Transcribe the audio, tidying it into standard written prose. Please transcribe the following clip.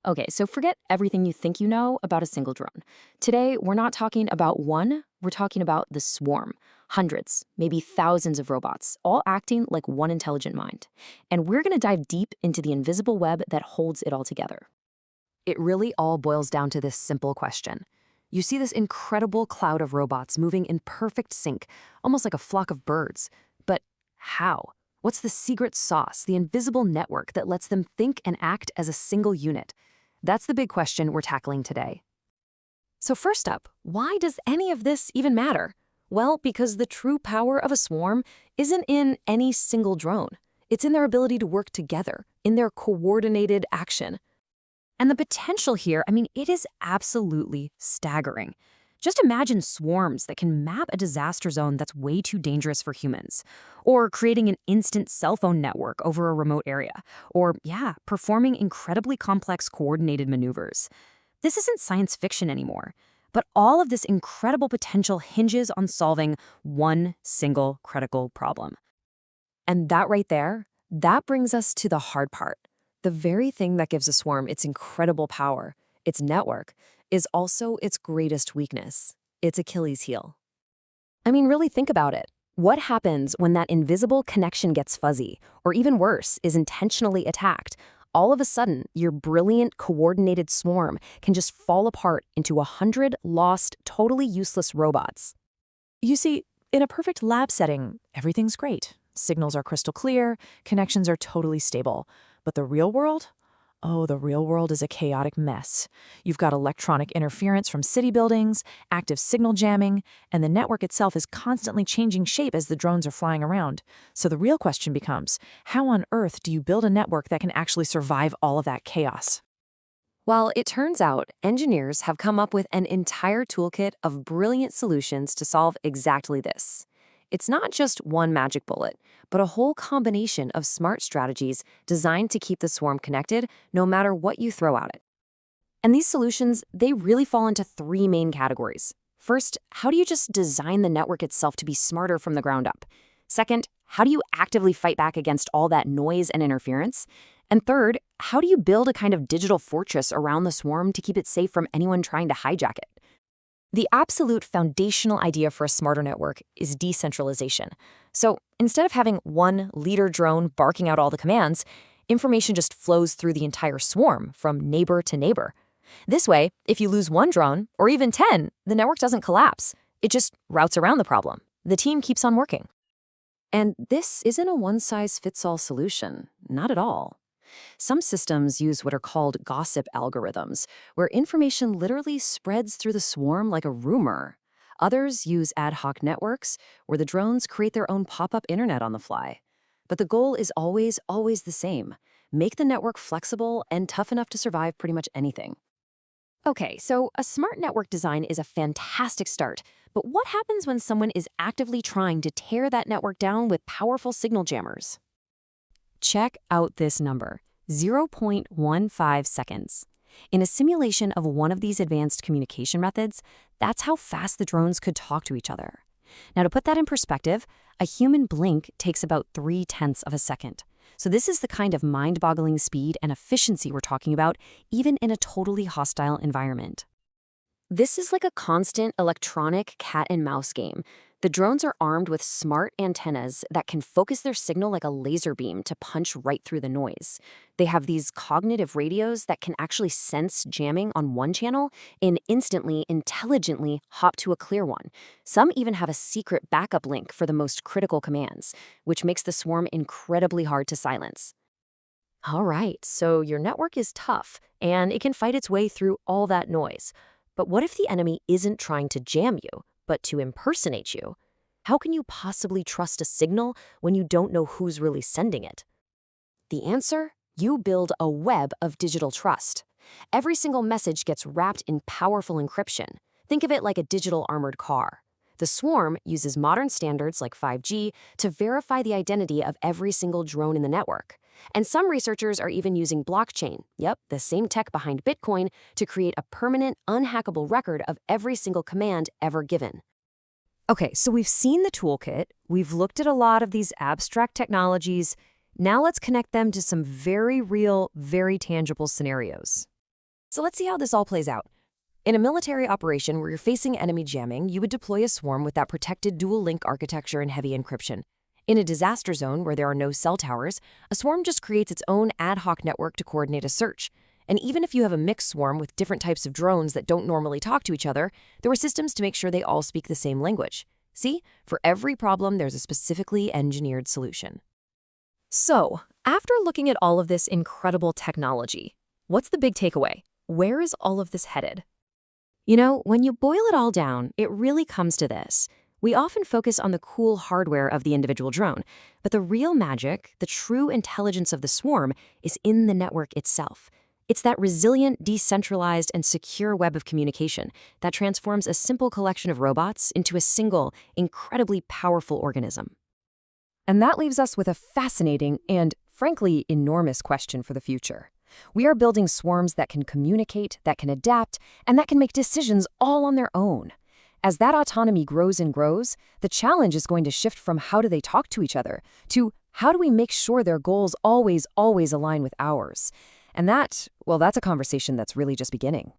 Okay, so forget everything you think you know about a single drone. Today, we're not talking about one, we're talking about the swarm. Hundreds, maybe thousands of robots, all acting like one intelligent mind. And we're going to dive deep into the invisible web that holds it all together. It really all boils down to this simple question. You see this incredible cloud of robots moving in perfect sync, almost like a flock of birds. But how? What's the secret sauce, the invisible network that lets them think and act as a single unit? That's the big question we're tackling today. So first up, why does any of this even matter? Well, because the true power of a swarm isn't in any single drone. It's in their ability to work together, in their coordinated action. And the potential here, it is absolutely staggering. Just imagine swarms that can map a disaster zone that's way too dangerous for humans, or creating an instant cell phone network over a remote area, or, performing incredibly complex coordinated maneuvers. This isn't science fiction anymore, but all of this incredible potential hinges on solving one single critical problem. And that right there, that brings us to the hard part. The very thing that gives a swarm its incredible power, its network, is also its greatest weakness, its Achilles heel. Really think about it. What happens when that invisible connection gets fuzzy, or even worse, is intentionally attacked? All of a sudden, your brilliant, coordinated swarm can just fall apart into 100 lost, totally useless robots. You see, in a perfect lab setting, everything's great. Signals are crystal clear, connections are totally stable. But the real world? Oh, the real world is a chaotic mess. You've got electronic interference from city buildings, active signal jamming, and the network itself is constantly changing shape as the drones are flying around. So the real question becomes, how on earth do you build a network that can actually survive all of that chaos? Well, it turns out engineers have come up with an entire toolkit of brilliant solutions to solve exactly this. It's not just one magic bullet, but a whole combination of smart strategies designed to keep the swarm connected no matter what you throw at it. And these solutions, they really fall into three main categories. First, how do you just design the network itself to be smarter from the ground up? Second, how do you actively fight back against all that noise and interference? And third, how do you build a kind of digital fortress around the swarm to keep it safe from anyone trying to hijack it? The absolute foundational idea for a smarter network is decentralization. So instead of having one leader drone barking out all the commands, information just flows through the entire swarm from neighbor to neighbor. This way, if you lose one drone, or even 10, the network doesn't collapse. It just routes around the problem. The team keeps on working. And this isn't a one-size-fits-all solution, not at all. Some systems use what are called gossip algorithms, where information literally spreads through the swarm like a rumor. Others use ad hoc networks, where the drones create their own pop-up internet on the fly. But the goal is always the same. Make the network flexible and tough enough to survive pretty much anything. Okay, so a smart network design is a fantastic start, but what happens when someone is actively trying to tear that network down with powerful signal jammers? Check out this number, 0.15 seconds. In a simulation of one of these advanced communication methods, that's how fast the drones could talk to each other. Now, to put that in perspective, a human blink takes about 0.3 of a second. So this is the kind of mind-boggling speed and efficiency we're talking about, even in a totally hostile environment. This is like a constant electronic cat and mouse game. The drones are armed with smart antennas that can focus their signal like a laser beam to punch right through the noise. They have these cognitive radios that can actually sense jamming on one channel and instantly, intelligently hop to a clear one. Some even have a secret backup link for the most critical commands, which makes the swarm incredibly hard to silence. All right, so your network is tough, and it can fight its way through all that noise. But what if the enemy isn't trying to jam you, but to impersonate you? How can you possibly trust a signal when you don't know who's really sending it? The answer? You build a web of digital trust. Every single message gets wrapped in powerful encryption. Think of it like a digital armored car. The swarm uses modern standards like 5G to verify the identity of every single drone in the network. And some researchers are even using blockchain, the same tech behind Bitcoin, to create a permanent, unhackable record of every single command ever given. Okay, so we've seen the toolkit, we've looked at a lot of these abstract technologies. Now let's connect them to some very real, very tangible scenarios. So let's see how this all plays out. In a military operation where you're facing enemy jamming, you would deploy a swarm with that protected dual-link architecture and heavy encryption. In a disaster zone where there are no cell towers, a swarm just creates its own ad hoc network to coordinate a search. And even if you have a mixed swarm with different types of drones that don't normally talk to each other, there were systems to make sure they all speak the same language. See, for every problem, there's a specifically engineered solution. So, after looking at all of this incredible technology, what's the big takeaway? Where is all of this headed? You know, when you boil it all down, it really comes to this. We often focus on the cool hardware of the individual drone, but the real magic, the true intelligence of the swarm, is in the network itself. It's that resilient, decentralized, and secure web of communication that transforms a simple collection of robots into a single, incredibly powerful organism. And that leaves us with a fascinating and, frankly, enormous question for the future. We are building swarms that can communicate, that can adapt, and that can make decisions all on their own. As that autonomy grows and grows, the challenge is going to shift from how do they talk to each other to how do we make sure their goals always align with ours. And that's a conversation that's really just beginning.